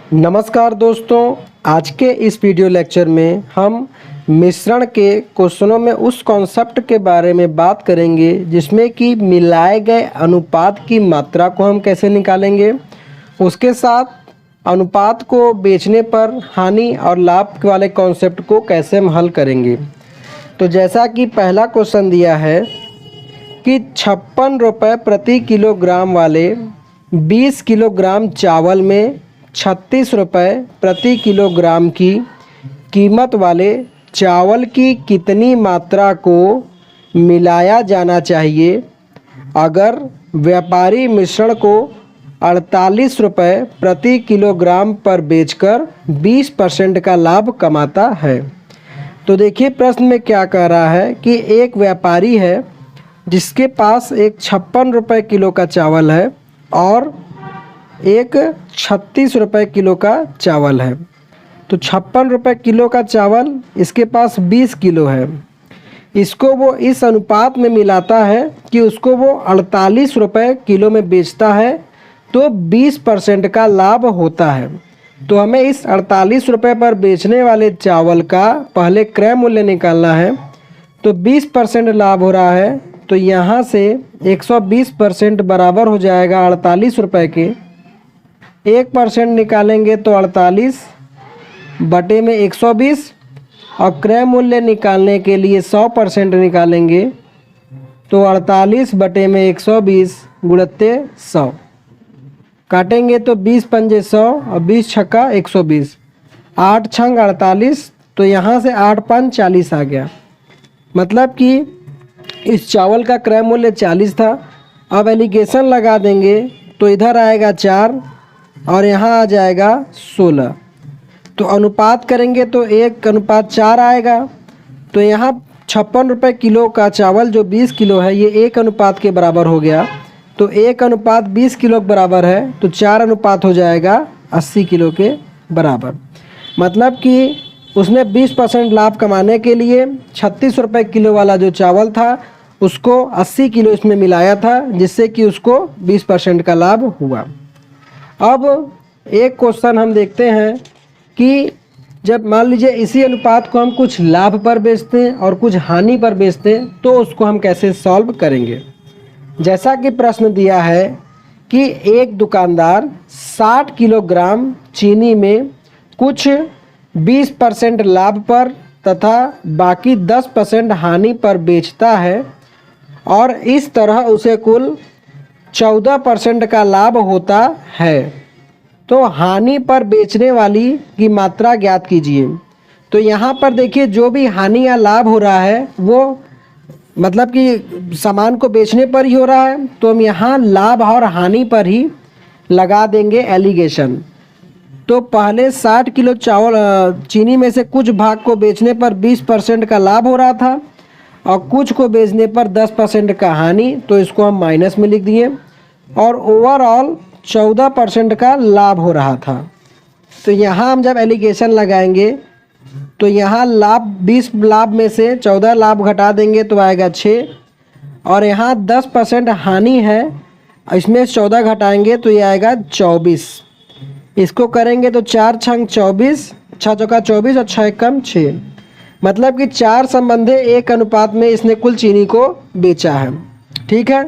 नमस्कार दोस्तों, आज के इस वीडियो लेक्चर में हम मिश्रण के क्वेश्चनों में उस कॉन्सेप्ट के बारे में बात करेंगे जिसमें कि मिलाए गए अनुपात की मात्रा को हम कैसे निकालेंगे। उसके साथ अनुपात को बेचने पर हानि और लाभ वाले कॉन्सेप्ट को कैसे हम हल करेंगे। तो जैसा कि पहला क्वेश्चन दिया है कि 56 रुपये प्रति किलोग्राम वाले 20 किलोग्राम चावल में 36 रुपये प्रति किलोग्राम की कीमत वाले चावल की कितनी मात्रा को मिलाया जाना चाहिए अगर व्यापारी मिश्रण को 48 रुपये प्रति किलोग्राम पर बेचकर 20% का लाभ कमाता है। तो देखिए प्रश्न में क्या कह रहा है कि एक व्यापारी है जिसके पास एक 56 रुपये किलो का चावल है और एक 36 रुपये किलो का चावल है। तो 56 रुपये किलो का चावल इसके पास 20 किलो है। इसको वो इस अनुपात में मिलाता है कि उसको वो 48 रुपये किलो में बेचता है तो 20% का लाभ होता है। तो हमें इस 48 रुपये पर बेचने वाले चावल का पहले क्रय मूल्य निकालना है। तो 20% लाभ हो रहा है तो यहाँ से 120% बराबर हो जाएगा 48 रुपये के। 1% निकालेंगे तो 48 बटे में 120 और क्रय मूल्य निकालने के लिए 100% निकालेंगे तो 48 बटे में 120 गुणित्ते 100 काटेंगे तो 20 पंजे 100 और 20 छक्का 120, 8 छंग 48। तो यहाँ से 8 5 40 आ गया। मतलब कि इस चावल का क्रय मूल्य 40 था। अब एलिगेशन लगा देंगे तो इधर आएगा 4 और यहाँ आ जाएगा 16। तो अनुपात करेंगे तो 1:4 आएगा। तो यहाँ 56 रुपये किलो का चावल जो 20 किलो है ये 1 अनुपात के बराबर हो गया। तो 1:20 किलो के बराबर है तो 4 अनुपात हो जाएगा 80 किलो के बराबर। मतलब कि उसने 20% लाभ कमाने के लिए 36 रुपये किलो वाला जो चावल था उसको 80 किलो इसमें मिलाया था जिससे कि उसको 20% का लाभ हुआ। अब एक क्वेश्चन हम देखते हैं कि जब मान लीजिए इसी अनुपात को हम कुछ लाभ पर बेचते हैं और कुछ हानि पर बेचते हैं तो उसको हम कैसे सॉल्व करेंगे। जैसा कि प्रश्न दिया है कि एक दुकानदार 60 किलोग्राम चीनी में कुछ 20% लाभ पर तथा बाकी 10% हानि पर बेचता है और इस तरह उसे कुल 14% का लाभ होता है। तो हानि पर बेचने वाली की मात्रा ज्ञात कीजिए। तो यहाँ पर देखिए जो भी हानि या लाभ हो रहा है वो मतलब कि सामान को बेचने पर ही हो रहा है तो हम यहाँ लाभ और हानि पर ही लगा देंगे एलिगेशन। तो पहले 60 किलो चावल चीनी में से कुछ भाग को बेचने पर 20% का लाभ हो रहा था और कुछ को बेचने पर 10% का हानि, तो इसको हम माइनस में लिख दिए और ओवरऑल 14% का लाभ हो रहा था। तो यहाँ हम जब एलिगेशन लगाएंगे तो यहाँ लाभ 20 लाभ में से 14 लाभ घटा देंगे तो आएगा 6 और यहाँ 10% हानि है इसमें 14 घटाएंगे तो ये आएगा 24। इसको करेंगे तो 4 छंग 24, 6 चौका 24 और 6 कम 6। मतलब कि 4 संबंधे 1 अनुपात में इसने कुल चीनी को बेचा है। ठीक है,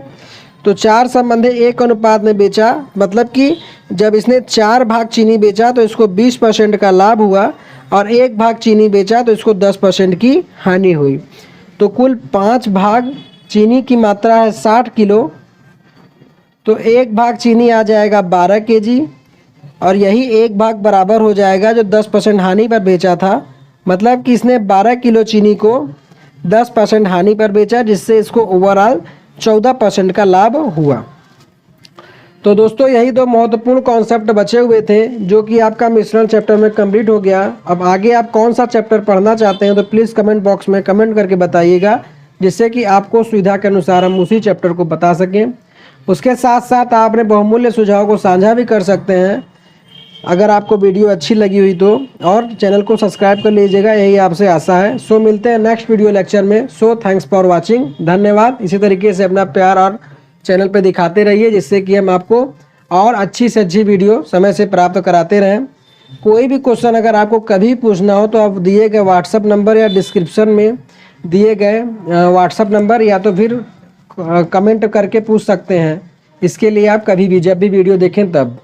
तो 4 संबंधे 1 अनुपात में बेचा मतलब कि जब इसने 4 भाग चीनी बेचा तो इसको 20% का लाभ हुआ और 1 भाग चीनी बेचा तो इसको 10% की हानि हुई। तो कुल 5 भाग चीनी की मात्रा है 60 किलो तो 1 भाग चीनी आ जाएगा 12 केजी और यही 1 भाग बराबर हो जाएगा जो 10% हानि पर बेचा था। मतलब कि इसने 12 किलो चीनी को 10% हानि पर बेचा जिससे इसको ओवरऑल 14% का लाभ हुआ। तो दोस्तों यही दो महत्वपूर्ण कॉन्सेप्ट बचे हुए थे जो कि आपका मिश्रण चैप्टर में कंप्लीट हो गया। अब आगे आप कौन सा चैप्टर पढ़ना चाहते हैं तो प्लीज़ कमेंट बॉक्स में कमेंट करके बताइएगा जिससे कि आपको सुविधा के अनुसार हम उसी चैप्टर को बता सकें। उसके साथ साथ आप अपने बहुमूल्य सुझाव को साझा भी कर सकते हैं अगर आपको वीडियो अच्छी लगी हुई तो, और चैनल को सब्सक्राइब कर लीजिएगा यही आपसे आशा है। सो मिलते हैं नेक्स्ट वीडियो लेक्चर में। सो थैंक्स फॉर वाचिंग, धन्यवाद। इसी तरीके से अपना प्यार और चैनल पे दिखाते रहिए जिससे कि हम आपको और अच्छी से अच्छी वीडियो समय से प्राप्त कराते रहें। कोई भी क्वेश्चन अगर आपको कभी पूछना हो तो आप दिए गए व्हाट्सअप नंबर या डिस्क्रिप्शन में दिए गए व्हाट्सअप नंबर या तो फिर कमेंट करके पूछ सकते हैं। इसके लिए आप कभी भी जब भी वीडियो देखें तब